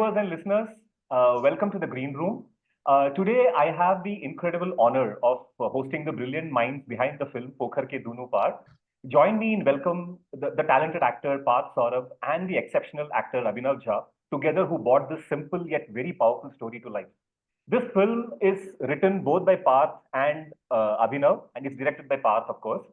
viewers and listeners. Welcome to the Green Room. Today, I have the incredible honor of hosting the brilliant minds behind the film Pokhar Ke Dono Paar. Join me in welcome the talented actor Parth Saurabh and the exceptional actor Abhinav Jha, together who brought this simple yet very powerful story to life. This film is written both by Parth and Abhinav, and it's directed by Parth, of course.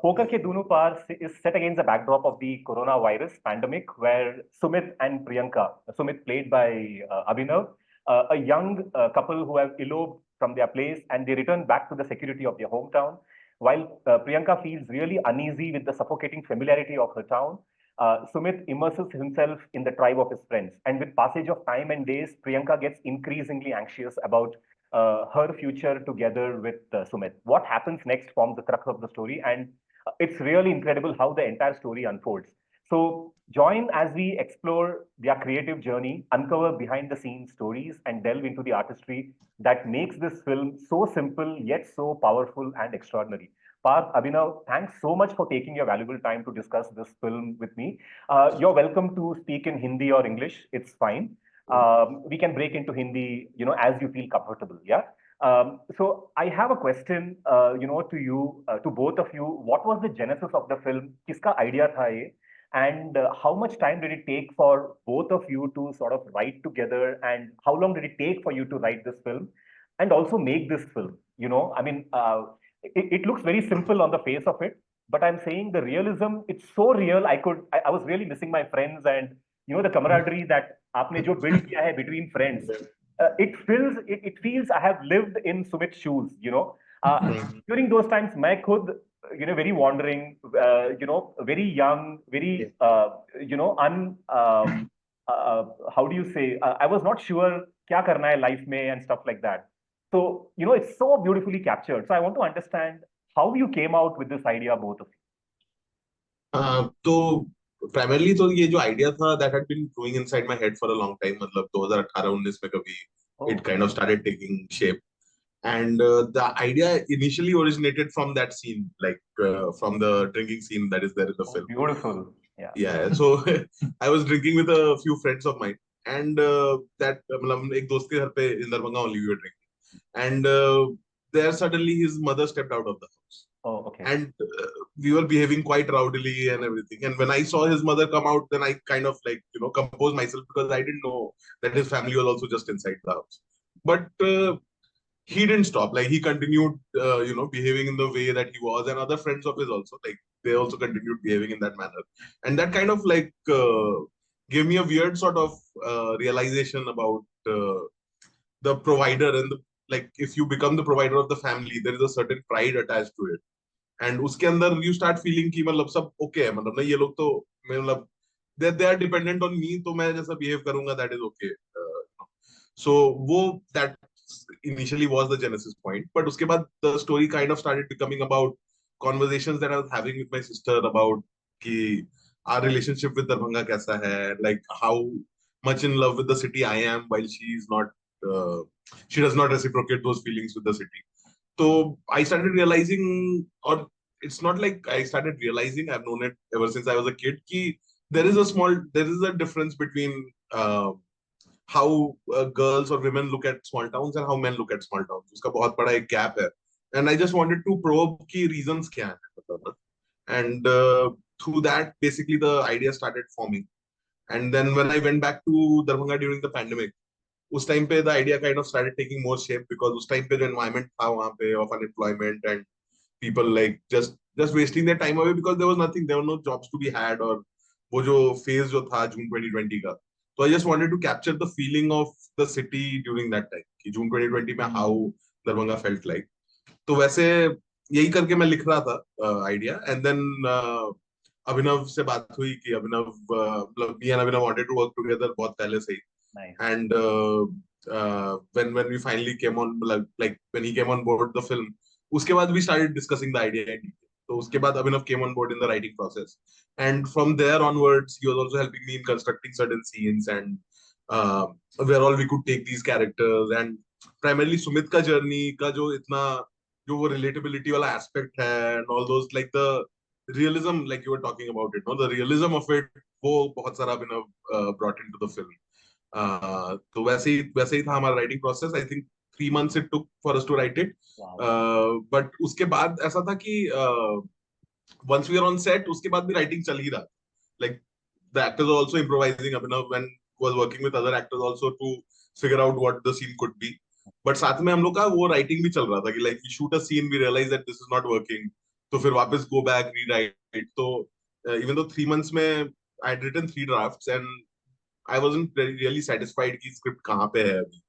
Poker Ke Dono Paar is set against the backdrop of the coronavirus pandemic, where Sumit and Priyanka, Sumit played by Abhinav, a young couple who have eloped from their place and they return back to the security of their hometown. While Priyanka feels really uneasy with the suffocating familiarity of her town, Sumit immerses himself in the tribe of his friends. And with passage of time and days, Priyanka gets increasingly anxious about her future together with Sumit. What happens next forms the crux of the story, and it's really incredible how the entire story unfolds. So, join as we explore their creative journey, uncover behind the scenes stories, and delve into the artistry that makes this film so simple yet so powerful and extraordinary. Parth, Abhinav, thanks so much for taking your valuable time to discuss this film with me. You're welcome to speak in Hindi or English. It's fine. We can break into Hindi, as you feel comfortable. Yeah. So I have a question, to you, to both of you. What was the genesis of the film? Kiska idea tha ye? And how much time did it take for both of you to sort of write together? And how long did it take for you to write this film and also make this film? It looks very simple on the face of it, but I'm saying the realism, it's so real. I was really missing my friends and, the camaraderie that आपने जो build किया है between friends. It feels I have lived in Sumit's shoes. During those times, मैं खुद, very wandering, very young, very, how do you say? I was not sure क्या करना है life में and stuff like that. So, it's so beautifully captured. So I want to understand how you came out with this idea, both of you. तो primarily तो ये जो idea था that had been growing inside my head for a long time. मतलब 2018-19 में कभी it kind of started taking shape. And the idea initially originated from that scene, like from the drinking scene that is there in the film. Beautiful. Yeah. Yeah. So I was drinking with a few friends of mine, and that मतलब एक दोस्त के घर पे in Darbhanga only we were drinking, and there suddenly his mother stepped out of the house. Oh, okay. And we were behaving quite rowdily and everything. And when I saw his mother come out, then I kind of like, composed myself because I didn't know that his family was also just inside the house. But he didn't stop. Like he continued, behaving in the way that he was, and other friends of his also, like they also continued behaving in that manner. And that kind of like gave me a weird sort of realization about the provider and like if you become the provider of the family, there is a certain pride attached to it. And उसके अंदर you start feeling कि मतलब सब okay है, मतलब ना ये लोग तो मतलब they are dependent on me, तो मैं जैसा behave करूंगा that is okay. So वो that initially was the genesis point, but उसके बाद the story kind of started becoming about conversations that I was having with my sister about कि our relationship with Darbhanga कैसा है, like how much in love with the city I am while she is not, she does not reciprocate those feelings with the city. So I started realizing, or it's not like I started realizing, I've known it ever since I was a kid, ki there is a difference between how girls or women look at small towns and how men look at small towns. Uska bahut bada ek gap hai. And I just wanted to probe ki reasons kya hai. And through that, basically the idea started forming. And then when I went back to Darbhanga during the pandemic, उस time पे the idea kind of started taking more shape because उस time पे जो environment था वहाँ पे of unemployment and people like just wasting their time away because there was nothing, there were no jobs to be had, और वो जो phase जो था June 2020 का, so I just wanted to capture the feeling of the city during that time कि June 2020 में how Darbhanga felt like. तो वैसे यही करके मैं लिख रहा था idea, and then अभिनव से बात हुई कि अभिनव मतलब me and Abhinav wanted to work together बहुत पहले से ही. Nice. And when we finally came on, like when he came on board the film, उसके बाद we started discussing the idea in detail. So उसके बाद Abhinav came on board in the writing process, and from there onwards he was also helping me in constructing certain scenes and where all we could take these characters, and primarily Sumit का journey का जो इतना जो वो relatability वाला aspect है and all those, like the realism like you were talking about it, no, the realism of it, वो बहुत सारा Abhinav brought into the film. तो वैसे ही था हमारा writing process. I think 3 months it took for us to write it. Wow. But उसके बाद ऐसा था कि once we are on set, उसके बाद भी राइटिंग चल ही रहा. Like the actors are also improvising. Abhinav when was working with other actors also to figure out what the scene could be. But साथ में हम लोग का वो राइटिंग भी चल रहा था कि like we shoot a scene, we realise that this is not working, तो फिर वापस गो बैक रीराइट. तो इवन दो 3 months में I had written 3 drafts and I wasn't really satisfied कि स्क्रिप्ट कहाँ पे है अभी.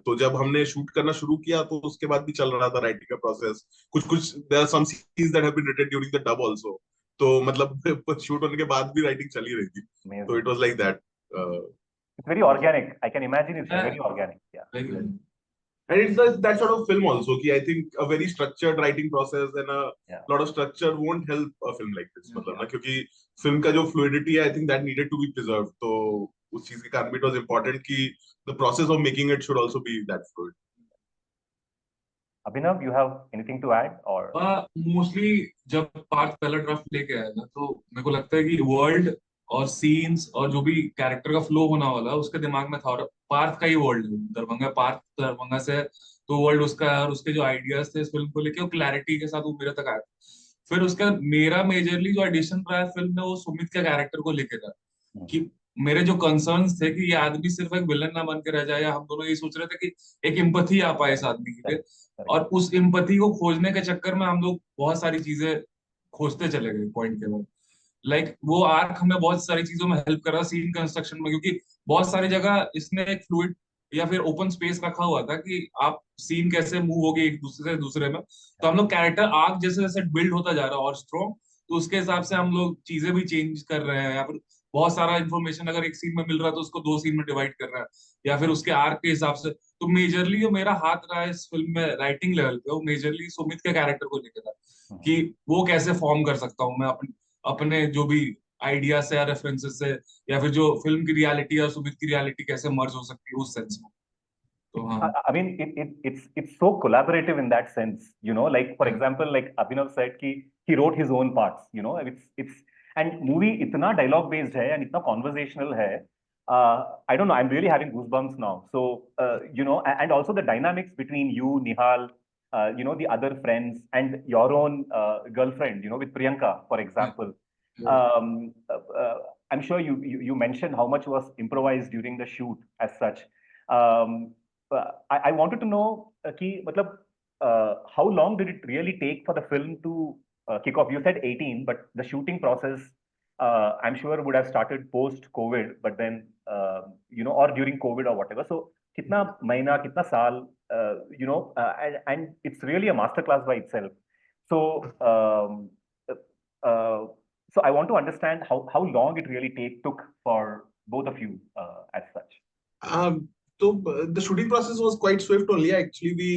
तो जब हमने शूट करना शुरू किया तो उसके बाद भी चल रहा था राइटिंग का प्रोसेस. कुछ कुछ there are some scenes that have been written during the dub also. तो मतलब शूट होने के बाद भी राइटिंग चल ही रही थी. तो Amazing. It was like that. It's very organic. I can imagine it's Yeah. very organic. Yeah. And it's that sort of film also. Ki I think a very structured writing process and a Yeah. lot of structure won't help a film like this. मतलब Yeah. ना, क्योंकि film का जो fluidity है, I think that needed to be preserved. तो उस चीज के कारण it was important कि the process of making it should also be that fluid. Abhinav, you have anything to add or? Mostly जब पार्थ पहला ड्राफ्ट लेके आया ना, तो मेरे को लगता है कि वर्ल्ड और सीन्स और जो भी कैरेक्टर का फ्लो होना वाला उसके दिमाग में था. और पार्थ का ही वर्ल्ड है दरभंगा, पार्थ दरभंगा से है, तो वर्ल्ड उसका है. और उसके जो आइडियाज थे इस फिल्म को लेके वो क्लैरिटी के साथ वो मेरे तक आया. फिर उसका मेरा मेजरली जो एडिशन रहा है फिल्म में वो सुमित के कैरेक्टर को लेके था. कि मेरे जो कंसर्न्स थे कि ये आदमी सिर्फ एक विलन ना बन के रह जाए, या हम दोनों ये सोच रहे थे कि एक एम्पैथी आ पाए इस आदमी की. और उस एम्पैथी को खोजने के चक्कर में हम लोग बहुत सारी चीजें खोजते चले गए पॉइंट के बाद. लाइक वो आर्क हमें बहुत सारी चीजों में हेल्प कर रहा सीन कंस्ट्रक्शन में, क्योंकि बहुत सारी जगह इसने एक फ्लूइड या फिर ओपन स्पेस रखा हुआ था कि आप सीन कैसे मूव होगे एक दूसरे से दूसरे में. तो हम लोग कैरेक्टर आर्क जैसे जैसे बिल्ड होता जा रहा है और स्ट्रॉन्ग, तो उसके हिसाब से हम लोग चीजें भी चेंज कर रहे हैं. या फिर बहुत सारा इन्फॉर्मेशन अगर एक सीन में मिल रहा है तो उसको 2 सीन में डिवाइड कर रहा है, या फिर उसके आर्क के हिसाब से. तो मेजरली जो मेरा हाथ रहा है इस फिल्म में राइटिंग लेवल पे, वो मेजरली सुमित के कैरेक्टर को लेकर था कि वो कैसे फॉर्म कर सकता हूँ मैं अपने जो भी आइडिया से या रेफरेंसेस से, या फिर जो फिल्म की रियलिटी और सुमित की रियलिटी कैसे मर्ज हो सकती है उस सेंस में. तो हाँ, I mean, it's so collaborative in that sense, you know. Like for Yeah. example, like Abhinav said, he wrote his own parts, you know. It's and movie इतना dialogue based है and इतना conversational है. I don't know. I'm really having goosebumps now. So you know, and also the dynamics between you, Nihal, you know, the other friends, and your own girlfriend, you know, with Priyanka, for example. Um, I'm sure you mentioned how much was improvised during the shoot as such. Um, I wanted to know कि मतलब how long did it really take for the film to kick off? You said 18, but the shooting process I'm sure would have started post COVID, but then you know, or during COVID or whatever. So कितना महीना, कितना साल, you know, and it's really a masterclass by itself. So so I want to understand how long it really took for both of you as such. So the shooting process was quite swift only. Actually, we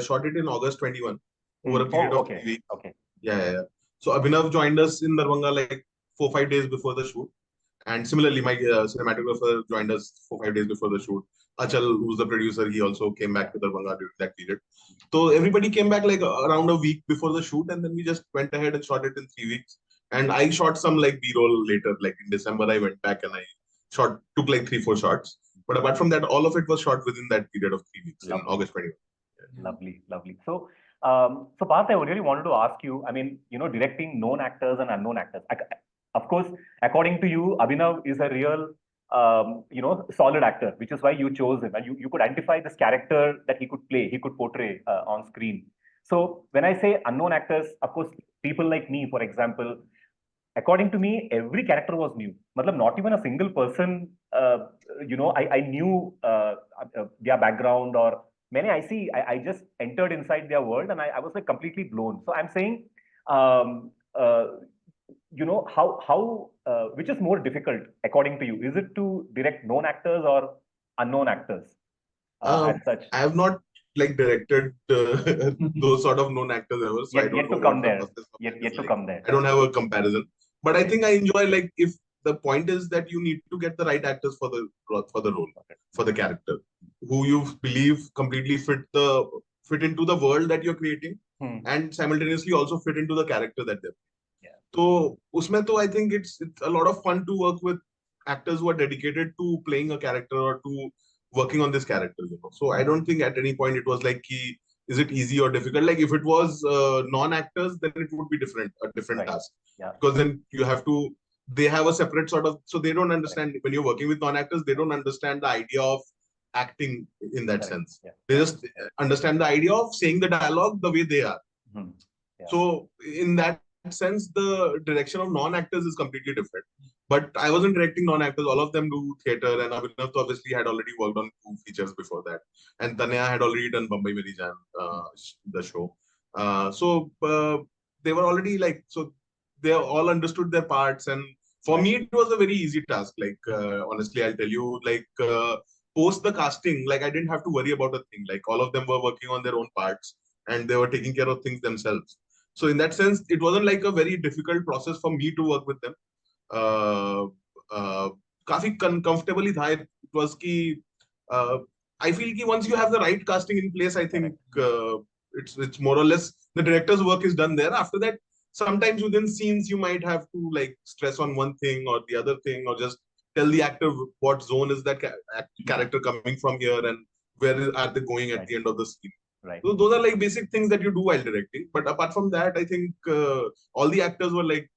shot it in August 21 over a period of okay. 3 weeks. Okay. Yeah. So Abhinav joined us in Darbhanga like 4-5 days before the shoot, and similarly, my cinematographer joined us 4-5 days before the shoot. Achal, who's the producer, he also came back to Darbhanga during that period. So everybody came back like around a week before the shoot, and then we just went ahead and shot it in 3 weeks. And I shot some like B-roll later, like in December. I went back and I took like 3-4 shots. But apart from that, all of it was shot within that period of 3 weeks in August 21. Lovely. So, so Parth, I really wanted to ask you. I mean, you know, directing known actors and unknown actors. Of course, according to you, Abhinav is a real, you know, solid actor, which is why you chose him, and you could identify this character that he could play, he could portray on screen. So, when I say unknown actors, of course, people like me, for example, according to me, every character was new. Matlab, not even a single person, you know, I knew their background or many I just entered inside their world and I was like completely blown. So I'm saying, you know, how which is more difficult according to you? Is it to direct known actors or unknown actors as such? I have not like directed those sort of known actors ever, so I don't know what the process of yet it is to like. come there. I don't have a comparison, but I think I enjoy like if the point is that you need to get the right actors for the role, for the character, who you believe completely fit into the world that you're creating, and simultaneously also fit into the character that they're. So usme to I think it's a lot of fun to work with actors who are dedicated to playing a character or to working on this character, you know. So I don't think at any point it was like, is it easy or difficult? Like if it was non-actors, then it would be a different Right. task. Yeah. Because then you have to, they have a separate sort of, so they don't understand, Correct. when you're working with non-actors, they don't understand the idea of acting in that Correct. sense. Yeah. They just understand the idea of saying the dialogue the way they are. Hmm. Yeah. So in that sense, the direction of non-actors is completely different. But I wasn't directing non-actors. All of them do theater, and Abhinav obviously had already worked on 2 features before that, and Tanya had already done Bombay Meri Jaan, the show. So they were already like, so they all understood their parts, and for me it was a very easy task. Like honestly, I'll tell you, like post the casting, like I didn't have to worry about a thing. Like all of them were working on their own parts, and they were taking care of things themselves. So in that sense, it wasn't like a very difficult process for me to work with them. uh, uh, काफी comfortably था. It was कि I feel कि once you have the right casting in place, I think it's more or less the director's work is done there. After that, sometimes within scenes you might have to like stress on one thing or the other thing, or just tell the actor what zone is that character coming from here, and are they going at Right. the end of the scene. Right. So those are like basic things that you do while directing. But apart from that, I think all the actors were like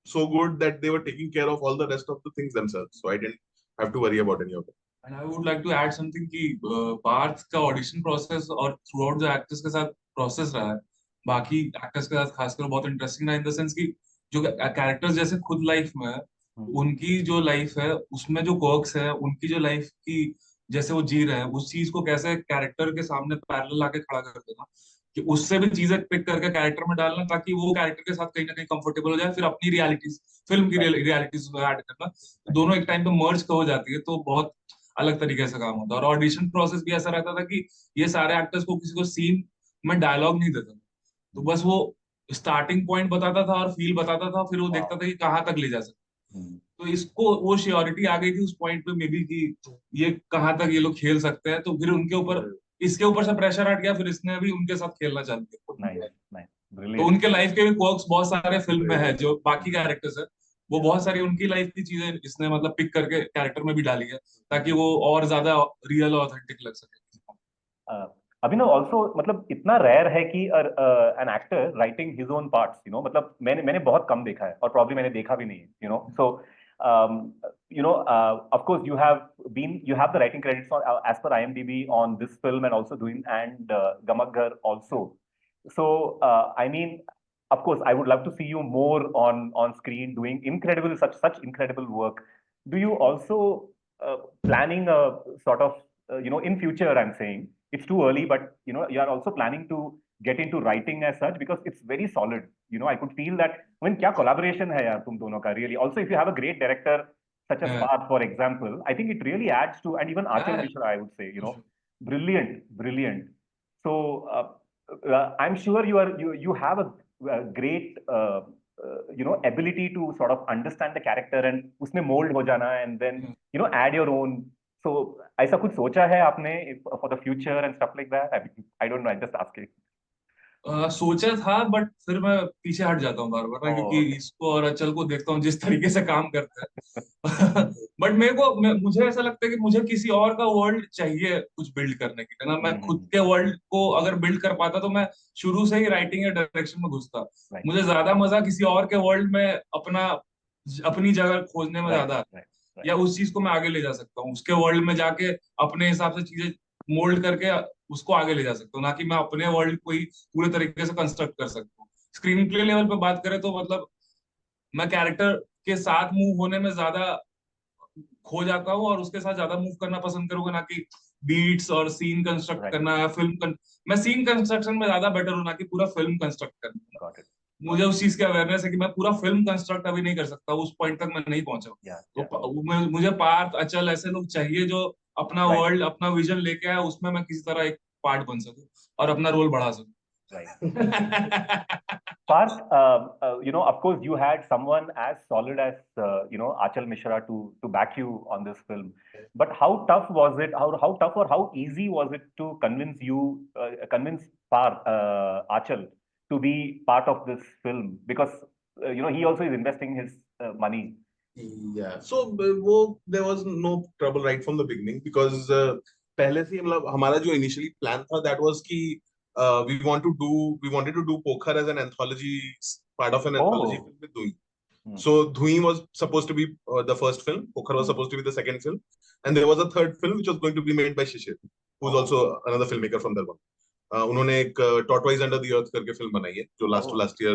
so good that they were taking care of all the rest of the things themselves. So I didn't have to worry about any of it. And I would like to add something कि पार्थ का audition process और through out जो actors के साथ process रहा है, बाकी actors के साथ खासकर बहुत इंटरेस्टिंग रहा इन द सेंस कि जो कैरेक्टर्स जैसे खुद लाइफ में है, उनकी जो लाइफ है उसमें जो quirks है, उनकी जो लाइफ की जैसे वो जी रहे हैं, उस चीज को कैसे कैरेक्टर के सामने पैरेलल लाके खड़ा कर देना, कि उससे भी चीजें पिक करके कैरेक्टर में डालना, ताकि वो कैरेक्टर के साथ कहीं ना कहीं कंफर्टेबल हो जाए, फिर अपनी रियलिटीज, फिल्म की रियलिटीज ऐड करना, दोनों एक टाइम पे मर्ज हो जाती है, तो बहुत अलग तरीके से काम होता है। और ऑडिशन प्रोसेस भी ऐसा रहता था कि ये सारे एक्टर्स को किसी को सीन में डायलॉग नहीं देता, तो बस वो स्टार्टिंग पॉइंट बताता था और फील बताता था, फिर वो देखता था कि कहाँ तक ले जा सकता। तो इसको वो श्योरिटी आ गई थी उस पॉइंट पे मे बी कि ये कहाँ तक ये लोग खेल सकते हैं, तो फिर उनके ऊपर, इसके ऊपर से प्रेशर हट गया, फिर इसने भी उनके साथ खेलना चालू किया। तो उनके लाइफ के भी क्वर्क्स बहुत सारे फिल्म में है, जो बाकी कैरेक्टर्स है वो बहुत सारी उनकी लाइफ की चीजें इसने मतलब पिक करके कैरेक्टर में भी डाली है, ताकि वो और ज्यादा रियल और ऑथेंटिक लग सके। अभिनव ऑल्सो मतलब इतना रेयर है कि an actor writing his own parts, you know, मतलब मैंने बहुत कम देखा है, और प्रॉब्ली मैंने देखा भी नहीं है, you know. So of course you have the writing credits as per IMDb on this film and also doing and Gamak Ghar also. So I mean, of course I would love to see you more on screen doing such incredible work. Do you also planning a sort of in future, I'm saying it's too early, but you are also planning to get into writing as such, because it's very solid. I could feel that. I mean, क्या collaboration है यार तुम दोनों का, really. Also, if you have a great director such as Parth, for example, I think it really adds to, and even Achal Mishra, I would say, brilliant. So I'm sure you have a great ability to sort of understand the character and उसमें mold हो जाना, and then add your own. So ऐसा कुछ सोचा है आपने for the future and stuff like that? I don't know, I'm just asking. सोचा था, बट फिर मैं पीछे हट जाता हूँ बार बार, क्योंकि इसको और अचल को देखता हूँ जिस तरीके से काम करते हैं। बट मुझे ऐसा लगता है कि मुझे किसी और का वर्ल्ड चाहिए कुछ बिल्ड करने के लिए ना। मैं खुद के वर्ल्ड को अगर बिल्ड कर पाता तो मैं शुरू से ही राइटिंग या डायरेक्शन में घुसता। मुझे ज्यादा मजा किसी और के वर्ल्ड में अपनी जगह खोजने में ज्यादा आता है, या उस चीज को मैं आगे ले जा सकता हूँ, उसके वर्ल्ड में जाके अपने हिसाब से चीजें मोल्ड करके उसको आगे ले जा सकता हूँ, ना कि मैं अपने वर्ल्ड को ही पूरे तरीके से कंस्ट्रक्ट कर सकता हूँ। स्क्रीन प्ले लेवल पे बात करें तो मतलब मैं कैरेक्टर के साथ मूव होने में ज्यादा खो जाता हूँ, और उसके साथ ज्यादा मूव करना पसंद करूंगा, ना कि बीट्स और सीन कंस्ट्रक्ट करना या मैं सीन कंस्ट्रक्शन में ज्यादा बेटर हूँ, ना कि पूरा फिल्म कंस्ट्रक्ट करना। मुझे उस चीज की अवेयरनेस है कि मैं पूरा फिल्म कंस्ट्रक्ट अभी नहीं कर सकता, उस पॉइंट तक मैं नहीं पहुंचा। तो मुझे पार्थ, अचल ऐसे लोग चाहिए जो अपना वर्ल्ड, अपना विजन लेके आए, उसमें मैं किसी तरह एक पार्ट बन सकूं और अपना रोल बढ़ा सकूं। Parth, of course, you had someone as solid as Achal Mishra to back you on this film. But how tough was it? How tough or how easy was it to convince Parth, Achal, to be part of this film? Because he also is investing his money. Yeah, so वो there was no trouble right from the beginning because पहले से ही मतलब हमारा जो initially plan था that was कि we wanted to do Pokhar as an anthology, part of an anthology Oh. film with Dui. Hmm. So Dhui was supposed to be the first film, Pokhar was supposed to be the second film, and there was a third film which was going to be made by Shishir, who's also Oh. another filmmaker from Darbhanga. उन्होंने एक Tortoise Under the Earth करके film बनाई है जो Oh. last year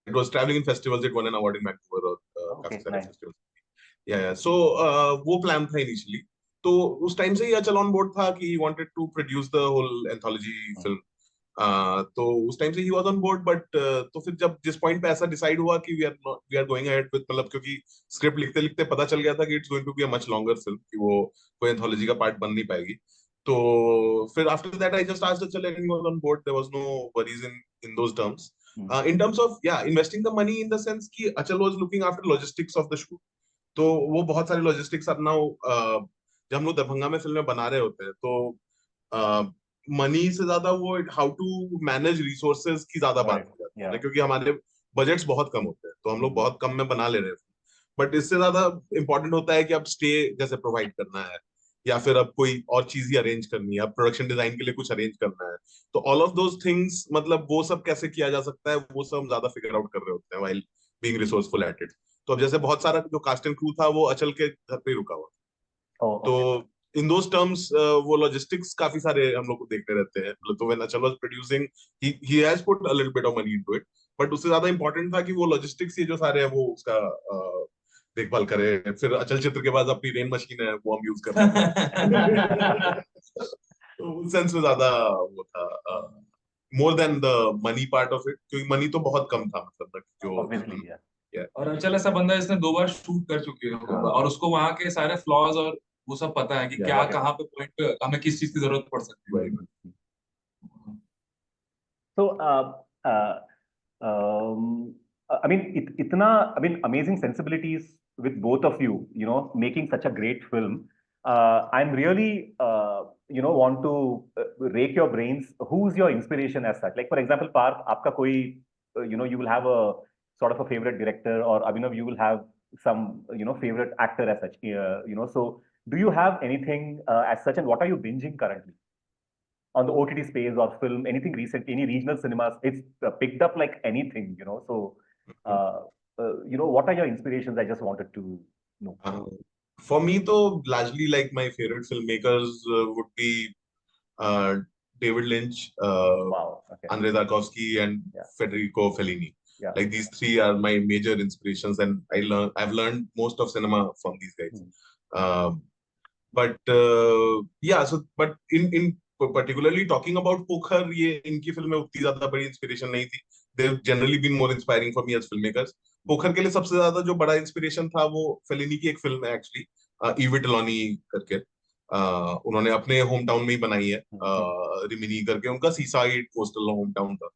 it was traveling in festivals, it won an award in Vancouver और काफी Okay, सारे nice. festivals. Yeah, so वो प्लान था इनिशियली, तो उस टाइम से ही अचल ऑन बोर्ड था कि he wanted to produce the whole anthology Hmm. film. तो उस टाइम से ही वाज ऑन बोर्ड, बट तो फिर जब जिस पॉइंट पे ऐसा डिसाइड हुआ कि we are going ahead with, मतलब क्योंकि स्क्रिप्ट लिखते लिखते पता चल गया था कि it's going to be a much longer film, कि वो कोई एंथोलॉजी का पार्ट बन नहीं पाएगी, तो फिर after that I just asked Achal and he was on board, there was no worries in those terms. Hmm. In terms of investing the money in the sense कि अचल was looking after logistics of the shoot, तो वो बहुत सारे logistics अपना जब हम लोग दरभंगा में फिल्में बना रहे होते हैं तो मनी से ज्यादा वो हाउ टू मैनेज रिसोर्सेज की ज्यादा बात Right. हो जाती है ना, Yeah. क्योंकि हमारे बजट्स बहुत कम होते हैं तो हम लोग Hmm. बहुत कम में बना ले रहे हैं, बट इससे ज्यादा इम्पोर्टेंट होता है कि अब स्टे जैसे प्रोवाइड करना है, या फिर अब कोई और चीज ही अरेंज करनी है, अब प्रोडक्शन डिजाइन के लिए कुछ अरेंज करना है, तो ऑल ऑफ दोज थिंग्स, मतलब वो सब कैसे किया जा सकता है वो सब हम ज्यादा फिगर आउट कर रहे होते हैं while being resourceful at it. तो अब जैसे बहुत सारा जो कास्ट एंड क्रू था वो अचल के घर पे ही रुका हुआ, Oh, तो okay. इन दोस टर्म्स वो लॉजिस्टिक्स काफी सारे हम लोग को देखते रहते हैं, मतलब तो व्हेन अचल was producing he has put a little bit of money into it, but उससे ज्यादा इंपॉर्टेंट था कि वो लॉजिस्टिक्स ये जो सारे हैं वो उसका देखभाल करे. फिर अचल चित्र के पास अपनी रेन मशीन है वो हम यूज कर रहे हैं. तो उस सेंस में ज्यादा वो था more than the money part of it, क्योंकि मनी तो बहुत कम था, मतलब जो Obviously, yeah. और अंचल ऐसा बंदा है जिसने 2 बार शूट कर चुकी है हाँ. और उसको वहां के सारे फ्लॉज और वो सब पता है कि Yeah, क्या got it. कहाँ पे पॉइंट पे हमें किस चीज की जरूरत पड़ सकती है. So, I mean, I mean, amazing sensibilities with both of you, making such a great film. I'm really, want to rake your brains. Who's your inspiration as such? Like, for example, Parth, आपका कोई, you will have a sort of a favorite director, or Abhinav, you will have some, favorite actor as such. So do you have anything as such, and what are you binging currently on the OTT space or film, anything recent, any regional cinemas? It's picked up like anything. So, what are your inspirations? I just wanted to know. For me, though, largely like my favorite filmmakers would be uh, David Lynch, Wow. Okay. Andrei Tarkovsky, and Yeah. Federico Fellini. Yeah. Like these three are my major inspirations, and I've learned most of cinema from these guys. But yeah, so but in particularly talking about Pokhar, ये इनकी फिल्में उतनी ज्यादा बड़ी inspiration नहीं थी. They've generally been more inspiring for me as filmmakers. पोखर के लिए सबसे ज्यादा जो बड़ा इंस्पिरेशन था वो फेलिनी की एक फिल्म है एक्चुअली, ईवी टलॉनी करके. उन्होंने अपने होम टाउन में ही बनाई है, रिमिनी करके उनका सीसाइड कोस्टल होम टाउन था,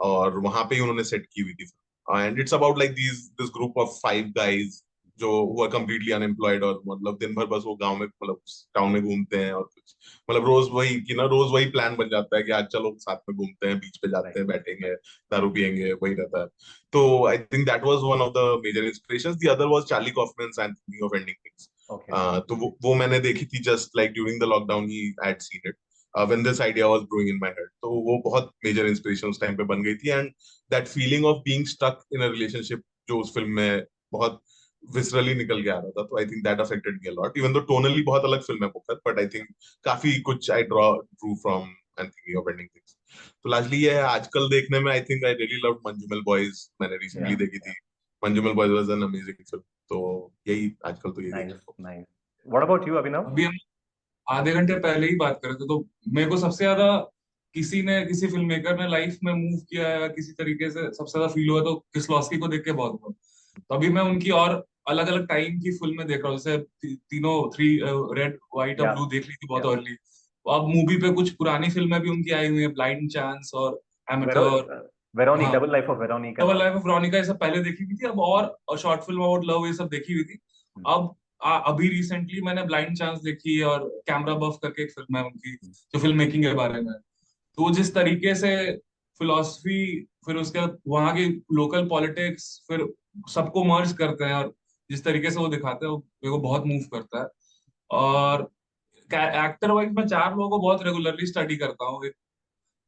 और वहां पे ही उन्होंने सेट की हुई थी. And it's about like this group of 5 guys जो हुआ कम्प्लीटली अनएम्प्लॉयड, और मतलब दिन भर बस वो गांव में, मतलब टाउन में घूमते हैं, और कुछ मतलब रोज वही कि ना, रोज वही प्लान बन जाता है कि आज चलो साथ में घूमते हैं, बीच पे जाते हैं, बैठेंगे, दारू पियेंगे, वही रहता है. तो I think that was one of the major inspirations. The other was Charlie Kaufman's and thinking of ending things. Okay. तो वो मैंने देखी थी just like during the lockdown he had seen it when this idea was growing in my head. तो वो बहुत major inspiration उस time पे बन गई थी. And that feeling of being stuck in a relationship जो उस फिल्म में बहुत विसरली निकल के आ रहा था, तो I think that affected me a lot, even though tonally बहुत अलग फिल्म है पोकर, बट आई थिंक काफी कुछ I drew from and thinking of ending things. तो लार्जली ये है आजकल देखने में. I think I really loved Manjummel boys, मैंने रिसेंटली देखी थी. Manjummel boys was an amazing film. तो यही आजकल तो ये Nice, देखने को. nice. What about you, Abhinav? अभी हम आधे घंटे पहले ही बात कर रहे थे, तो मेरे को सबसे ज्यादा किसी फिल्म मेकर ने लाइफ में मूव किया है किसी तरीके से सबसे ज्यादा फील हुआ तो किस्लोस्की को देख के बहुत हुआ. तो अभी मैं उनकी और अलग अलग टाइम की फिल्में देख रहा हूँ, जैसे तीनों थ्री रेड व्हाइट और ब्लू देख ली थी बहुत अर्ली. अब मूवी पे कुछ पुरानी फिल्में भी उनकी आई हुई है, ब्लाइंड चांस और amateur, Veronica, Double Life of Veronica. Double life of Veronica, ये सब पहले देखी हुई थी. अब और शॉर्ट फिल्म अबाउट लव ये सब देखी हुई थी. अब अभी रिसेंटली मैंने ब्लाइंड चांस देखी है, और कैमरा बफ करके एक फिल्म है उनकी जो फिल्म मेकिंग के बारे में. तो जिस तरीके से फिलोसफी, फिर उसके वहां की लोकल पॉलिटिक्स, फिर सबको मर्ज करते हैं, और जिस तरीके से वो दिखाते हैं वो मेरे को बहुत मूव करता है। और एक्टर वाइज मैं 4 लोगों को बहुत रेगुलरली स्टडी करता हूँ।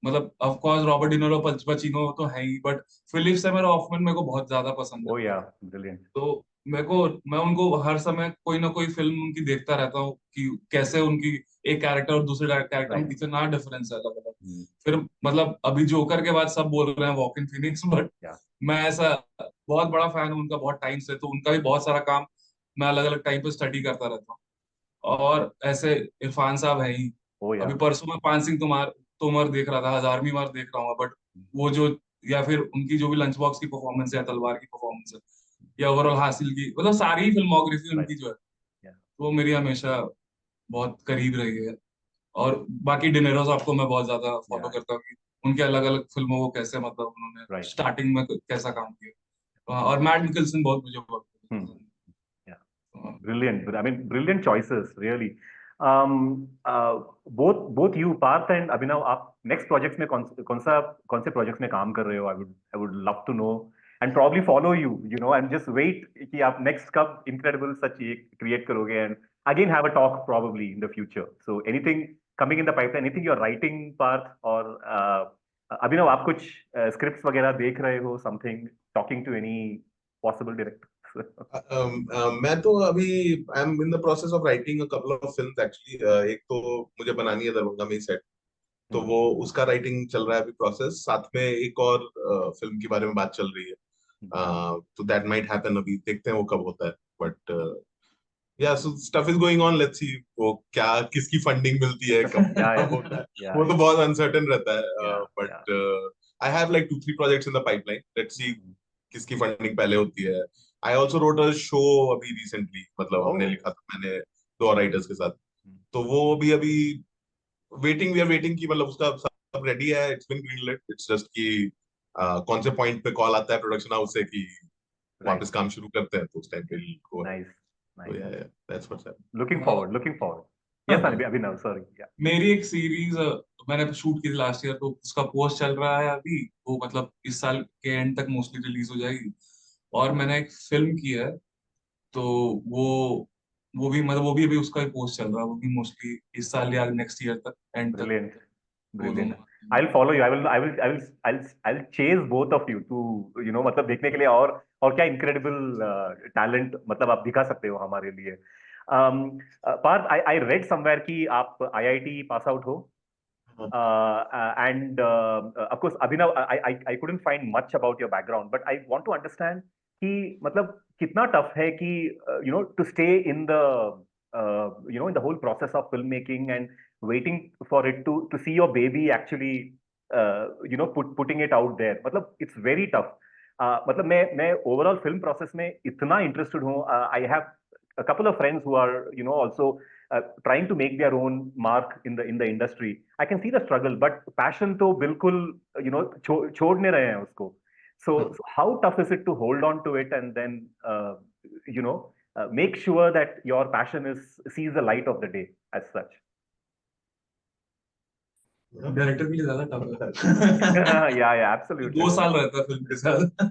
मतलब ऑफ कोर्स रॉबर्ट डिनोरो, पचिनो तो है ही, बट फिलिप सेमर हॉफमैन मेरे को बहुत ज्यादा पसंद है। Oh yeah, brilliant. तो मेरे को, मैं उनको हर समय कोई ना कोई फिल्म उनकी देखता रहता हूँ कि कैसे उनकी एक कैरेक्टर और दूसरे कैरेक्टर में Right. कितना डिफरेंस है अलग अलग। Hmm. फिर मतलब अभी जोकर के बाद सब बोल रहे हैं वॉकिन फिनिक्स, बट Yeah. मैं ऐसा बहुत बड़ा फैन हूँ उनका बहुत टाइम से, तो उनका भी बहुत सारा काम मैं अलग अलग टाइम पे स्टडी करता रहता हूँ। और ऐसे इरफान साहब है ही। Oh अभी yeah. परसों मैं पान सिंह तोमर देख रहा था, 1000वीं बार देख रहा हूँ, बट वो जो, या फिर उनकी जो भी लंच बॉक्स की परफॉर्मेंस है, तलवार की परफॉर्मेंस है, या ओवरऑल हासिल की, मतलब सारी फिल्मोग्राफी Right. उनकी जो है Yeah. वो मेरी हमेशा बहुत करीब रही है। और बाकी डिनेरो साहब को मैं बहुत ज्यादा फॉलो Yeah. करता हूँ कि उनके अलग अलग फिल्मों को कैसे, मतलब उन्होंने Right. स्टार्टिंग में कैसा काम किया। और मैट मिकल्सन बहुत मुझे बहुत Hmm. पसंद Yeah. है। Brilliant. I mean, brilliant choices, really. Both you, Parth and Abhinav, आप next projects में कौन से projects में काम कर रहे हो? I would love to know and probably follow you, and just wait कि आप next कब incredible such एक create करोगे and again have a talk probably in the future. So anything coming in the pipeline, anything you're writing, Parth, or Abhinav, आप कुछ scripts वगैरह देख रहे हो, something, talking to any possible directors? मैं तो अभी I am in the process of writing a couple of films actually. एक तो मुझे बनानी है दरभंगा में ही सेट, तो Hmm. वो उसका राइटिंग चल रहा है अभी प्रोसेस। साथ में एक और फिल्म के बारे में बात चल रही है, तो दैट माइट हैपन। अभी देखते हैं वो कब होता है, but yeah so stuff is going on. Let's see वो क्या, किसकी फंडिंग मिलती है, कब Yeah, कब yeah, होता है, yeah, वो तो yeah, बहुत अनसर्टेन रहता है। yeah, yeah. But I have like 2-3 projects in the pipeline. Let's see Mhm. किसकी फंडिंग पहले होती है। I also wrote a show अभी रिसेंटली, मतलब हमने Oh. लिखा था मैंने 2 राइटर्स के साथ। Mhm. तो वो भी अभी वेटिंग, वी आर वेटिंग की, मतलब उसका सब रेडी है, इट्स बीन ग्रीनलिट। इट्स जस्ट कि कौन से पॉइंट पे कॉल आता है प्रोडक्शन हाउस से कि Right. वापस काम शुरू करते हैं, तो उस टाइम पे गो है। Nice. तो Nice. या that's what's happening. Looking forward. Looking forward. Yes, Abhinav. Sorry. Yeah. मेरी एक सीरीज मैंने शूट की थी लास्ट ईयर, तो उसका पोस्ट चल रहा है अभी। वो मतलब इस साल के एंड तक मोस्टली रिलीज हो जाएगी। और मैंने एक फिल्म की है, तो वो वो भी मतलब वो भी अभी उसका ही पोस्ट चल रहा है, वो भी मोस्टली इस साल या नेक्स्ट ईयर तक, एंड तक। Brilliant. वो Brilliant. दोनों। I'll follow you. I'll chase both of you to, मतलब देखने के लिए और क्या incredible talent मतलब आप दिखा सकते हो हमारे लिए. Parth, I read somewhere कि आप IIT pass out हो. And of course, Abhinav, I couldn't find much about your background, but I want to understand कि मतलब कितना tough है कि to stay in the in the whole process of filmmaking and waiting for it to see your baby actually putting it out there. मतलब it's very tough. मतलब मैं overall film process में इतना interested हूँ. I have a couple of friends who are also trying to make their own mark in the industry. I can see the struggle, but passion तो बिल्कुल छोड़ नहीं रहे हैं उसको. So how tough is it to hold on to it and then make sure that your passion sees the light of the day as such? Director के लिए ज्यादा टफ है। Yeah, absolutely. 2 साल रहता है फिल्म के साथ।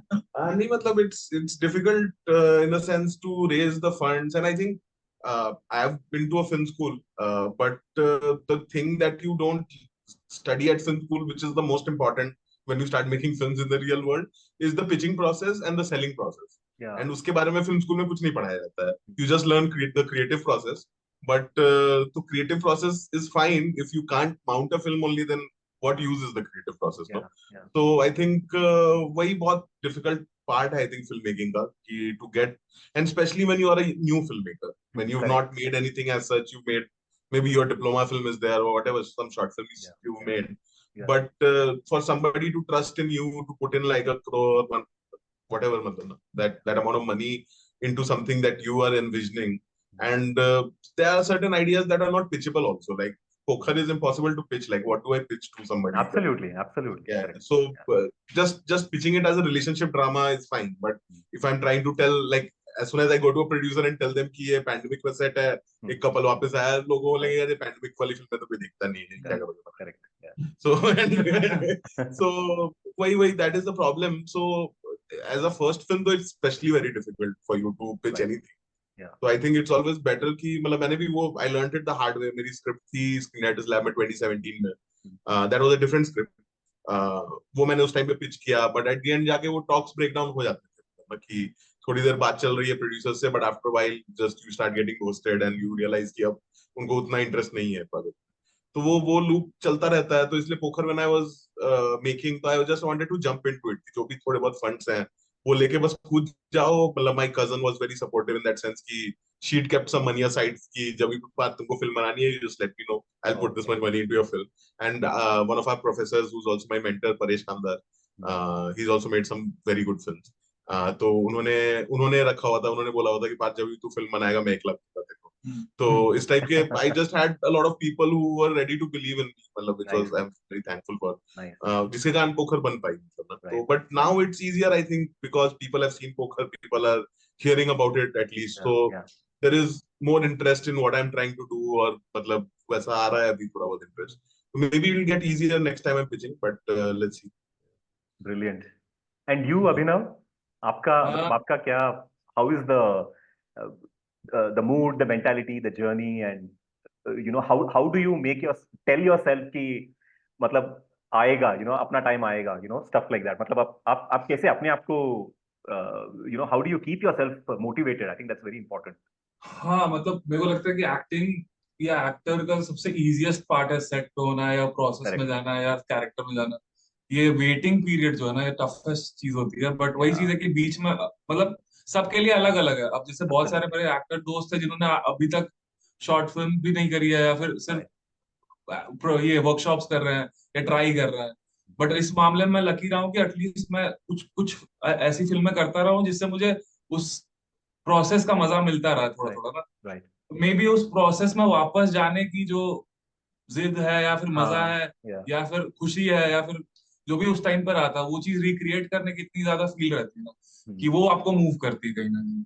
नहीं, मतलब it's difficult in a sense to raise the funds, and I think I have been to a film school, but the thing that you don't study at film school, which is the most important when you start making films in the real world, is the pitching process and the selling process. Yeah. And उसके बारे में film school में कुछ नहीं पढ़ाया जाता है. You just learn the creative process, but the creative process is fine if you can't mount a film only. Then what use is the creative process? No? Yeah, yeah. So I think वही बहुत difficult part है, I think, filmmaking का, कि to get, and especially when you are a new filmmaker, when you've Correct. not made anything as such, you've made, maybe your diploma film is there or whatever, some short films Yeah, you've yeah, made, yeah. but for somebody to trust in you to put in like a crore, whatever, मतलब, that amount of money into something that you are envisioning, and there are certain ideas that are not pitchable also, like Pokhar is impossible to pitch. Like, what do I pitch to somebody? Absolutely. Yeah. Correct. So Yeah. just pitching it as a relationship drama is fine, but if I'm trying to tell, like, as soon as I go to a producer and tell them कि ये pandemic में set है, एक couple वापस आया, लोगों को बोलेंगे यार ये pandemic वाली फिल्म में तो कोई दिखता नहीं है, क्या करोगे? Correct. Yeah. So so वही that is the problem. So as a first film, though, it's especially very difficult for you to pitch Right. anything. Yeah. So I think it's always better कि मतलब मैंने भी वो I learned it the hard way. मेरी script थी Screenwriters Lab में 2017 में. That was a different script. वो मैंने उस टाइम पे पिच किया, but at the end जाके वो talks breakdown हो जाते थे. मतलब कि थोड़ी देर बात चल रही है प्रोड्यूसर से, but after a while just you start getting ghosted and you realize कि अब उनको उतना इंटरेस्ट नहीं है प्रोजेक्ट. तो वो लूप चलता रहता है. तो इसलिए पोखर व्हेन आई वाज मेकिंग, तो I just wanted to jump into it. जो भी थोड़े बहुत फंड्स हैं वो लेके बस कूद जाओ. मतलब my cousin was very supportive in that sense कि शी'd kept some money aside कि जब भी बात तुमको फिल्म बनानी है, you just let me know, I'll put this much money into your film. And one of our professors who's also my mentor, Paresh Kandar, he's also made some very good films. तो उन्होंने रखा हुआ था, उन्होंने बोला हुआ था कि पाँच जब भी तू फिल्म बनाएगा मैं 1 लाख दूंगा तेरे को. तो इस टाइप के I just had a lot of people who were ready to believe in me, मतलब which was I'm very thankful for. Nice. जिसके कारण पोखर बन पाई मतलब ना. तो Right. but now it's easier I think because people have seen पोखर, people are hearing about it at least. Yeah, So yeah. there is more interest in what I'm trying to do, और मतलब वैसा आ रहा है अभी थोड़ा बहुत interest. So maybe it'll get easier next time I'm pitching, but let's see. Brilliant. And you, Abhinav, आपका मतलब आपका क्या, how is uh, the mood, the mentality, the journey, and how do you make tell yourself कि मतलब आएगा, अपना time आएगा, stuff like that. मतलब आप कैसे अपने आप को how do you keep yourself motivated? I think that's very important. हाँ, मतलब मेरे को लगता है कि एक्टिंग या एक्टर का सबसे इजीएस्ट पार्ट है सेट पे होना या प्रोसेस में Correct. जाना या कैरेक्टर में जाना. ये वेटिंग पीरियड जो है ना, ये टफेस्ट चीज होती है. बट वही चीज है कि बीच में मतलब सबके लिए अलग अलग है. अब जैसे बहुत सारे मेरे एक्टर दोस्त हैं जिन्होंने अभी तक शॉर्ट फिल्म भी नहीं करी है या फिर सिर्फ ये वर्कशॉप्स कर रहे हैं या ट्राई कर रहे हैं. बट इस मामले में मैं लकी रहा हूँ कि एटलीस्ट मैं कुछ कुछ ऐसी फिल्में करता रहा हूँ जिससे मुझे उस प्रोसेस का मजा मिलता रहा थोड़ा थोड़ा ना. Right. मे बी उस प्रोसेस में वापस जाने की जो जिद है या फिर मजा है Yeah. या फिर खुशी है या फिर जो भी उस टाइम पर आता है, वो चीज रिक्रिएट करने की इतनी ज्यादा फील रहती है ना कि वो आपको मूव करती है कहीं ना कहीं.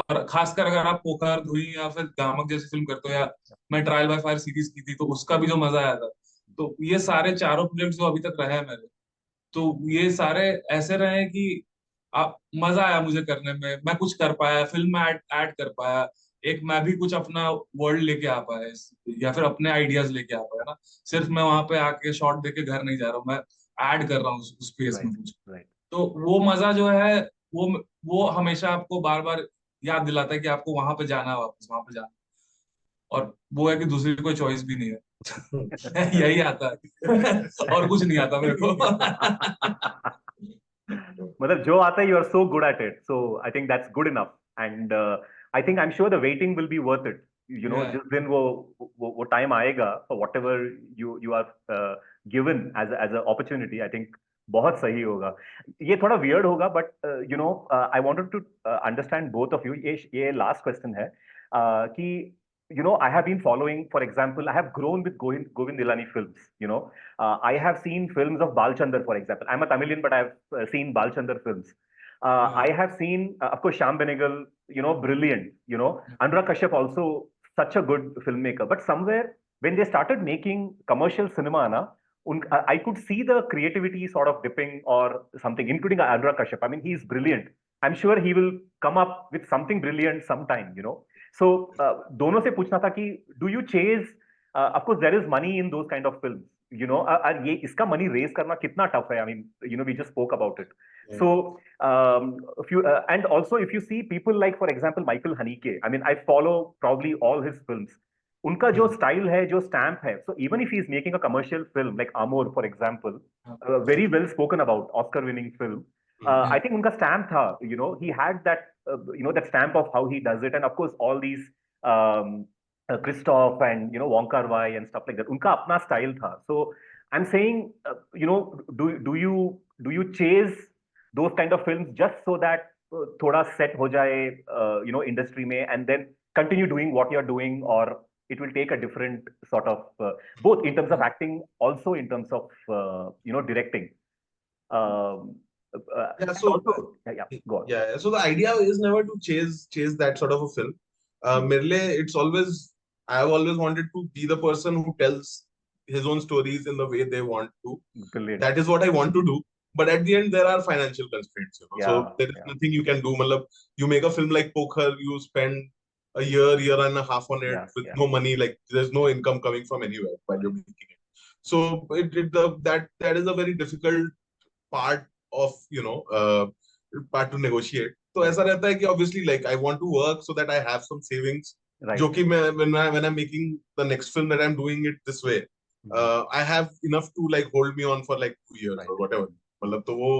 और खासकर अगर आप पोखर, धुई या फिर गामक जैसी फिल्म करते हो, या मैं ट्रायल बाय फायर सीरीज की थी तो उसका भी जो मजा आया था. तो ये सारे चारों प्रोजेक्ट जो अभी तक रहे हैं मेरे, तो ये सारे ऐसे रहे कि मजा आया मुझे करने में. मैं कुछ कर पाया, फिल्म में ऐड कर पाया, एक मैं भी कुछ अपना वर्ल्ड लेके आ पाया या फिर अपने आइडियाज लेके आ पाया ना. सिर्फ मैं वहां पे आके शॉट देके घर नहीं जा रहा हूँ, मैं ऐड कर रहा हूँ उस स्पेस में कुछ. Right. तो वो मजा जो है वो वो हमेशा आपको बार बार याद दिलाता है कि आपको वहां पे जाना है, वापस वहां पे जाना है. और वो है कि दूसरी कोई चॉइस भी नहीं है. यही आता है. और कुछ नहीं आता मेरे को. मतलब जो आता है, you are so good at it, so I think that's good enough. And I think I'm sure the waiting will be worth it. Yeah. जिस दिन वो टाइम आएगा for whatever you are given as a opportunity, I think बहुत सही होगा. ये थोड़ा weird होगा, but I wanted to understand both of you. ये last question है कि I have been following, for example, I have grown with Govind Dilani films. I have seen films of Balchandar, for example. I'm a Tamilian, but I've seen Balchandar films. I have seen, of course, Shyam Benegal, brilliant. Anurag Kashyap also such a good filmmaker. But somewhere when they started making commercial cinema, I could see the creativity sort of dipping or something, including Anurag Kashyap. I mean, he's brilliant. I'm sure he will come up with something brilliant sometime. So दोनों से पूछना था कि do you chase? Of course, there is money in those kind of films. ये इसका money raise करना कितना tough है. I mean, we just spoke about it. Yeah. So, and also if you see people like, for example, Michael Haneke. I mean, I follow probably all his films. उनका जो style है, जो stamp है. So even if he is making a commercial film like Amor, for example, very well spoken about, Oscar-winning film. I think unka stamp tha, he had that, that stamp of how he does it. And of course, all these Christoph and, Wong Kar-wai and stuff like that. Unka apna style tha. So I'm saying, do you chase those kind of films just so that thoda set ho jaye, industry mein, and then continue doing what you're doing, or it will take a different sort of, both in terms of acting, also in terms of, directing. So go on. Yeah, so the idea is never to chase that sort of a film. मेरे लिए it's always, I've always wanted to be the person who tells his own stories in the way they want to. Brilliant. That is what I want to do. but at the end there are financial constraints, you know. Yeah, So there is yeah, nothing you can do. Matlab, you make a film like Pokhar, you spend a year and a half on it yeah, with yeah. no money, like there's no income coming from anywhere while you're making it. So that is a very difficult part of, you know, part to negotiate. तो Right, ऐसा रहता है कि obviously like I want to work so that I have some savings. जो right. कि मैं when I'm making the next film that I'm doing it this way, I have enough to like hold me on for like 2 years Right. or whatever. मतलब तो वो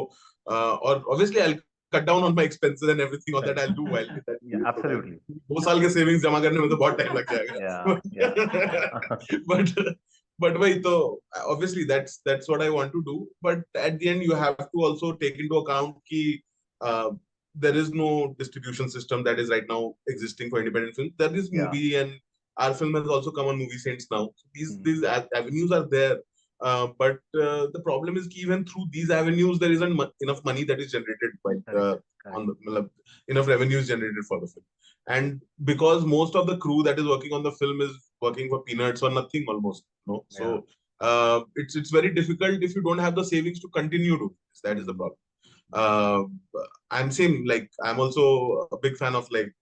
और obviously I'll cut down on my expenses and everything all that I'll do while in that Yeah, period. So absolutely. 2 साल के savings जमा करने में तो बहुत time लग Yeah, yeah. जाएगा. But वही तो obviously that's what I want to do. But at the end you have to also take into account कि there is no distribution system that is right now existing for independent films. There is Yeah. movie, and our film has also come on Movie Saints now. So these avenues are there. But the problem is कि even through these avenues there isn't enough money that is generated by Correct, on correct. the enough revenues generated for the film. And because most of the crew that is working on the film is working for peanuts or nothing almost, you know. So it's very difficult if you don't have the savings to continue doing this. That is the problem. uh, I'm same, like I'm also a big fan of like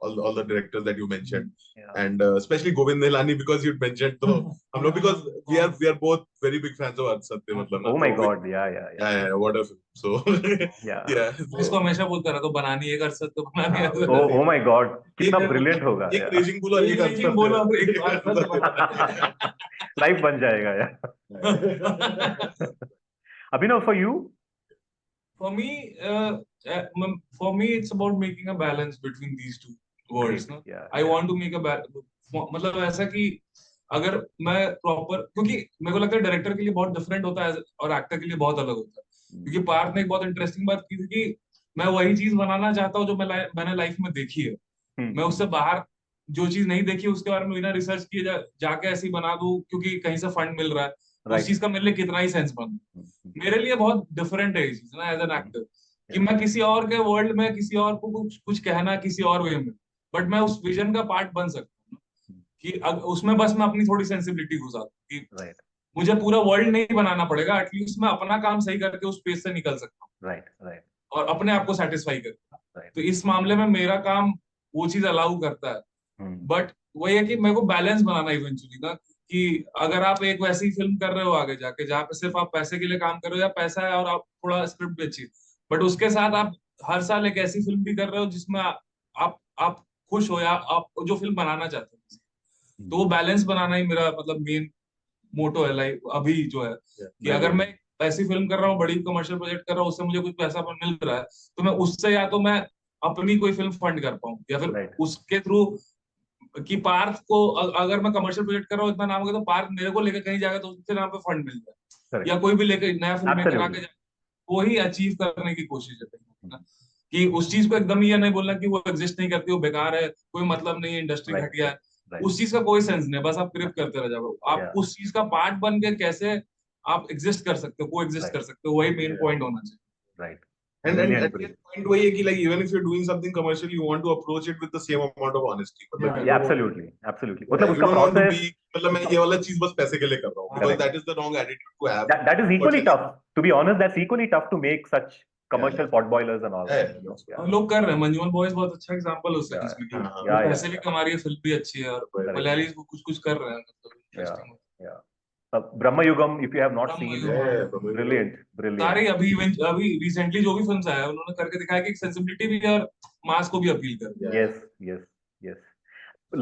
all the directors that you mentioned, Yeah. and especially Govind Nihalani, because you mentioned, so हम लोग, because we are both very big fans of Ad Satya, मतलब ना, Oh my तो God. Yeah, yeah, yeah. yeah, what a film. So Yeah. yeah, इसको हमेशा बोलता रहा तो बनानी है कर सकते हो बनानी है कर Oh, oh my God. कितना एक brilliant होगा. एक Yeah. रेजिंग बोलो और एक एक आंसर बोलो और एक आंसर Life बन जाएगा यार. Abhinav, for you? For me, it's about making a balance between these two worlds. Great. ना Yeah, I yeah. want to make a मतलब ऐसा कि अगर मैं प्रॉपर, क्योंकि मेरे को लगता है डायरेक्टर के लिए बहुत डिफरेंट होता है और एक्टर के लिए बहुत अलग होता है. क्योंकि पार्थ ने एक बहुत इंटरेस्टिंग बात की थी कि मैं वही चीज बनाना चाहता हूँ जो मैंने लाइफ में देखी है. मैं उससे बाहर जो चीज नहीं देखी उसके बारे में बिना रिसर्च किए जाके ऐसे ही बना दूं क्योंकि कहीं से फंड मिल रहा है. उस Right. चीज का मेरे लिए कितना ही सेंस बन. मेरे लिए बहुत डिफरेंट है ये चीज ना एज एन एक्टर, कि मैं किसी और के वर्ल्ड में किसी और को कुछ कहना किसी और वे में, बट मैं उस विजन का पार्ट बन सकता हूँ कि उसमें बस मैं अपनी थोड़ी सेंसिबिलिटी घुसा दूं कि Right, मुझे पूरा वर्ल्ड नहीं बनाना पड़ेगा, एटलीस्ट मैं अपना काम सही करके उस स्पेस से निकल सकता हूँ right, right, और अपने आप को सेटिस्फाई करता. right. तो इस मामले में मेरा काम वो चीज अलाउ करता है. बट वही है कि मेरे को बैलेंस बनाना इवेंचुअली ना, कि अगर आप एक वैसी फिल्म कर रहे हो आगे जाके जहाँ पे सिर्फ आप पैसे के लिए काम कर रहे हो, या पैसा है और आप थोड़ा स्क्रिप्ट भी अच्छी है, बट उसके साथ आप हर साल एक ऐसी फिल्म भी कर रहे हो जिसमें आप खुश हो या आप जो फिल्म बनाना चाहते हो, तो वो बैलेंस बनाना ही मेरा मतलब मेन मोटो है लाइफ अभी जो है. कि अगर मैं ऐसी फिल्म कर रहा हूँ, बड़ी कमर्शियल प्रोजेक्ट कर रहा हूँ, उससे मुझे कुछ पैसा मिल रहा है, तो मैं उससे या तो मैं अपनी कोई फिल्म फंड कर पाऊँ या फिर Right. उसके थ्रू कि पार्थ को अगर मैं कमर्शियल प्रोजेक्ट कर रहा हूँ इतना नाम होगा तो पार्थ मेरे को लेकर कहीं जाएगा तो उसके नाम पे फंड मिल जाए, Correct. या कोई भी लेकर नया फिल्म मेकर Absolutely. आके वो ही अचीव करने की कोशिश है ना. कि उस चीज को एकदम ये नहीं बोलना कि वो एग्जिस्ट नहीं करती, वो बेकार है, कोई मतलब नहीं है, इंडस्ट्री Right, घटिया है. right. उस चीज का कोई सेंस नहीं है, बस आप क्रिप करते रह जाओ. आप Yeah. उस चीज का पार्ट बन के कैसे आप एग्जिस्ट कर सकते हो, को एग्जिस्ट Right. कर सकते हो, वही मेन Yeah. पॉइंट होना चाहिए. Right. And Brilliant, at the brilliant. point वही है कि like even if you're doing something commercial, you want to approach it with the same amount of honesty. मतलब Yeah. you Yeah, don't want absolutely, absolutely. to, मतलब you उसका don't want to process, be, मतलब मैं ये वाला चीज बस पैसे के लिए कर रहा हूँ, because Correct. that is the wrong attitude to have. that is equally But- tough. To be honest, that's equally tough to make such commercial pot boilers and all that. Yeah, You know? और Yeah. लोग कर रहे हैं. Manjummel boys बहुत अच्छा example है उसका, Yeah. जिसमें कि हाँ, वो Yeah, पैसे yeah, भी कमा रही है, फिल्म भी अच्छी है और Correct. मलयाली कुछ कर रहे हैं, मतलब interesting. Yeah. Brahma Yugam, if you have not Brahma seen, Yugam. brilliant, brilliant. सारे अभी रिसेंटली जो भी फिल्म्स आया है उन्होंने करके दिखाया कि सेंसिबिलिटी भी है और मास को भी अपील कर दिया. Yes, yes, yes.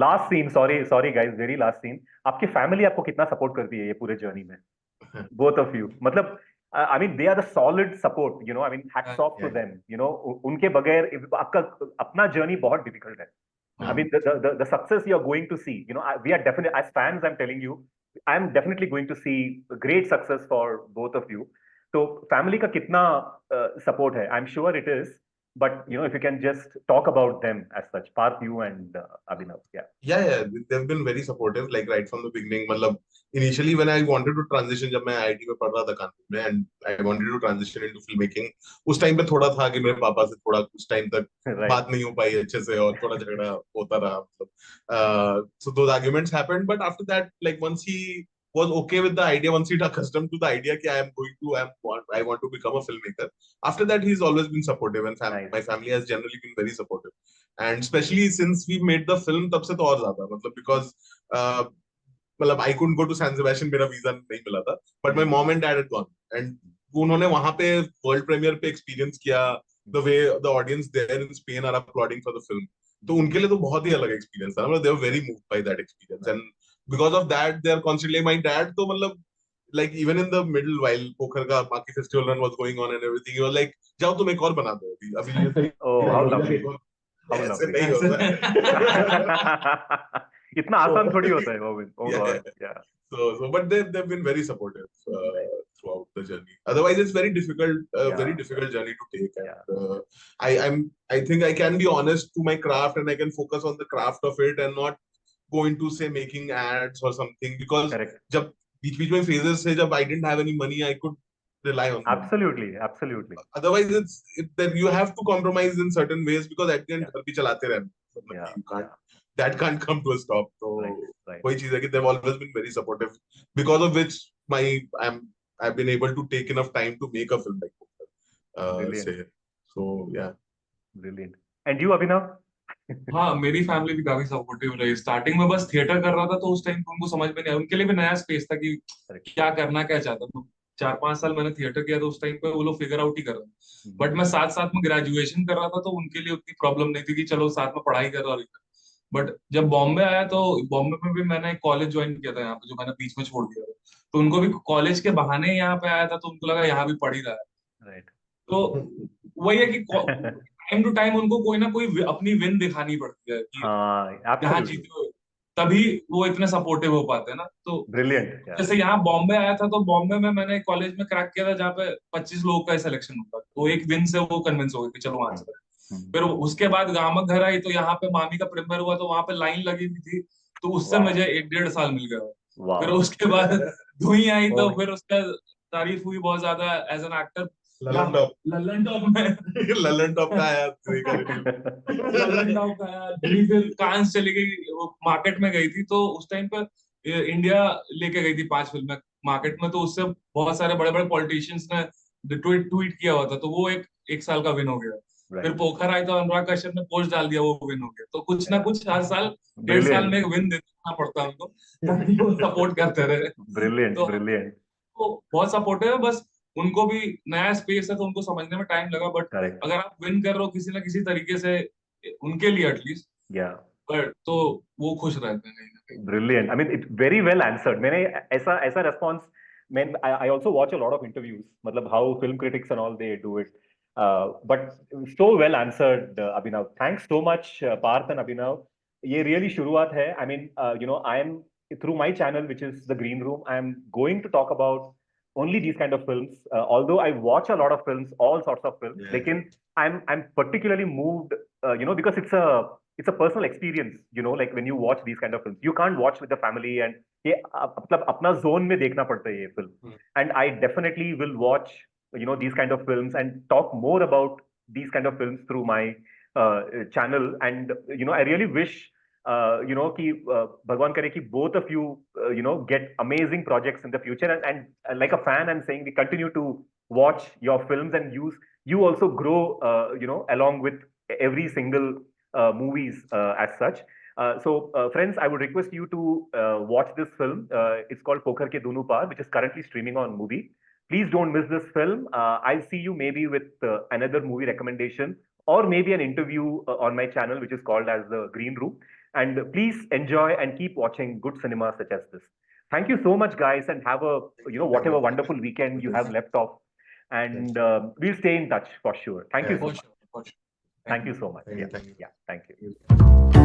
Last scene, sorry guys, very last scene. आपकी फैमिली आपको कितना सपोर्ट करती है ये पूरे जर्नी में? Both of you. मतलब I mean they are the solid support, you know. I mean hats off to Yeah. them, you know. उनके बगैर आपका अपना जर्नी बहुत डिफिकल्ट है. I mean the success you are going to see, you know, we are definitely, as fans, I'm telling you, I'm definitely going to see great success for both of you. So family का कितना support है? I'm sure it is, but you know, if you can just talk about them as such, Parth, you and Abhinav. yeah, they've been very supportive, like right from the beginning. मतलब initially when I wanted to transition, जब मैं IIT में पढ़ रहा था कानपुर में, and I wanted to transition into filmmaking, उस time पे थोड़ा था कि मेरे पापा से थोड़ा कुछ टाइम तक Right. बात नहीं हो पाई अच्छे से और थोड़ा झगड़ा होता रहा, मतलब so those arguments happened, but after that, like once he was okay with the idea once he'd accustomed to the idea that I want to become a filmmaker. After that, he's always been supportive, and Nice. my family has generally been very supportive. And especially since we made the film, तब से तो और ज़्यादा, मतलब because मतलब I couldn't go to San Sebastian, मेरा visa नहीं मिला था, but my mom and dad had gone, and उन्होंने वहाँ पे world premiere पे experience किया, the way the audience there in Spain are applauding for the film. तो उनके लिए तो बहुत ही अलग experience था, मतलब they were very moved by that experience, and because of that they are constantly, my dad तो मतलब like even in the middle while पोखर का बाकी festival run was going on and everything, he was like जाओ तुम एक और बना दो अभी ये सही Oh, how नहीं lovely. होगा, How ऐसे lovely. नहीं होता है. इतना आसान थोड़ी होता है वो. Oh Yeah. God, yeah. So, but they've been very supportive throughout the journey. Otherwise, it's very difficult, Yeah. very difficult journey to take. And Yeah. I think I can be honest to my craft, and I can focus on the craft of it, and not go into say making ads or something, because Correct. जब बीच में phases से जब I didn't have any money, I could rely on them. Absolutely. Otherwise, then you have to compromise in certain ways, because at the end घर भी चलाते रहना, Yeah. you can't. That can't come to a stop. So Right. वही चीज है कि they've always been very supportive, because of which I've been able to take enough time to make a film like Brilliant. say. So yeah. Brilliant. And you, Abhinav? हाँ, मेरी family भी काफी supportive रही। Starting में बस theatre कर रहा था तो उस टाइम उनको समझ में नहीं आया, उनके लिए भी नया स्पेस था कि क्या करना क्या चाहता हूँ। 4-5 साल मैंने थिएटर किया तो उस टाइम पे वो लोग फिगर आउट ही कर रहे थे, बट मैं साथ साथ में ग्रेजुएशन कर रहा था तो उनके लिए उतनी प्रॉब्लम नहीं थी कि चलो साथ में पढ़ाई कर रहा हूँ। बट जब बॉम्बे आया तो बॉम्बे में भी मैंने कॉलेज ज्वाइन किया था यहाँ पे, जो मैंने बीच में छोड़ दिया था, तो उनको भी कॉलेज के बहाने यहाँ पे आया था तो उनको लगा यहाँ भी पढ़ ही रहा है। Right. तो वही है कि टाइम टू टाइम उनको कोई ना कोई अपनी विन दिखानी पड़ती है कि हाँ, यहाँ absolutely. जीते हो, तभी वो इतने सपोर्टिव हो पाते हैं ना। तो Brilliant. Yeah. जैसे यहाँ बॉम्बे आया था तो बॉम्बे में मैंने कॉलेज में क्रैक किया था जहाँ पे 25 लोगों का सिलेक्शन होता है, तो एक विन से वो कन्विंस हो गए कि चलो वहां से। फिर उसके बाद गामक घर आई तो यहाँ पे मामी का प्रीमियर हुआ तो वहां पे लाइन लगी हुई थी, तो उससे Wow. मुझे 1-1.5 साल मिल गया। Wow. फिर उसके बाद धुई आई तो Oh. फिर उसका तारीफ हुई बहुत ज्यादा as an actor. Lallantop में ललन टॉप का आया ललन टॉप का आया, धुई फिर कांस चली गई, वो मार्केट में गई थी तो उस टाइम पे इंडिया लेके गई थी 5 फिल्में मार्केट में, तो उससे बहुत सारे बड़े बड़े पॉलिटिशियंस ने ट्वीट किया हुआ था, तो वो एक साल का विन हो गया। Right. फिर पोखर आई तो अनुराग कश्यप ने पोस्ट डाल दिया, वो विन हो गया। तो कुछ ना कुछ हर साल 1.5 साल में एक विन देना पड़ता है उनको ताकि वो सपोर्ट करते रहे। Brilliant. तो Brilliant. वो बहुत सपोर्टिव है, बस उनको भी नया स्पेस है तो उनको समझने में टाइम लगा, बट Correct. अगर आप विन कर रहे हो किसी ना किसी तरीके से उनके लिए एटलीस्ट, Yeah. बट तो वो खुश रहते हैं कहीं ना कहीं। Brilliant. I mean, it's very well answered. मैंने ऐसा response. I also watch a lot of interviews. मतलब how film critics and all they do it. But so well answered, Abhinav. Thanks so much, Parth and Abhinav. ये really शुरुआत है. I mean, I am through my channel, which is the Green Room. I am going to talk about only these kind of films. Although I watch a lot of films, all sorts of films. Yeah. लेकिन I'm particularly moved, because it's a personal experience, like when you watch these kind of films, you can't watch with the family, and ये मतलब अपना zone में देखना पड़ता है ये film. And I definitely will watch, these kind of films and talk more about these kind of films through my channel. And I really wish, कि भगवान करे कि both of you, get amazing projects in the future, and like a fan I'm saying, we continue to watch your films, and you also grow, along with every single movies as such. So friends, I would request you to watch this film. It's called Pokhar Ke Dono Paar, which is currently streaming on Movie. Please don't miss this film. I'll see you maybe with another movie recommendation, or maybe an interview on my channel, which is called as the Green Room. And please enjoy and keep watching good cinema such as this. Thank you so much, guys, and have a whatever wonderful weekend you have left off. And we'll stay in touch for sure. Thank you so much. For sure. Thank you so much. Thank you. Yeah, thank you.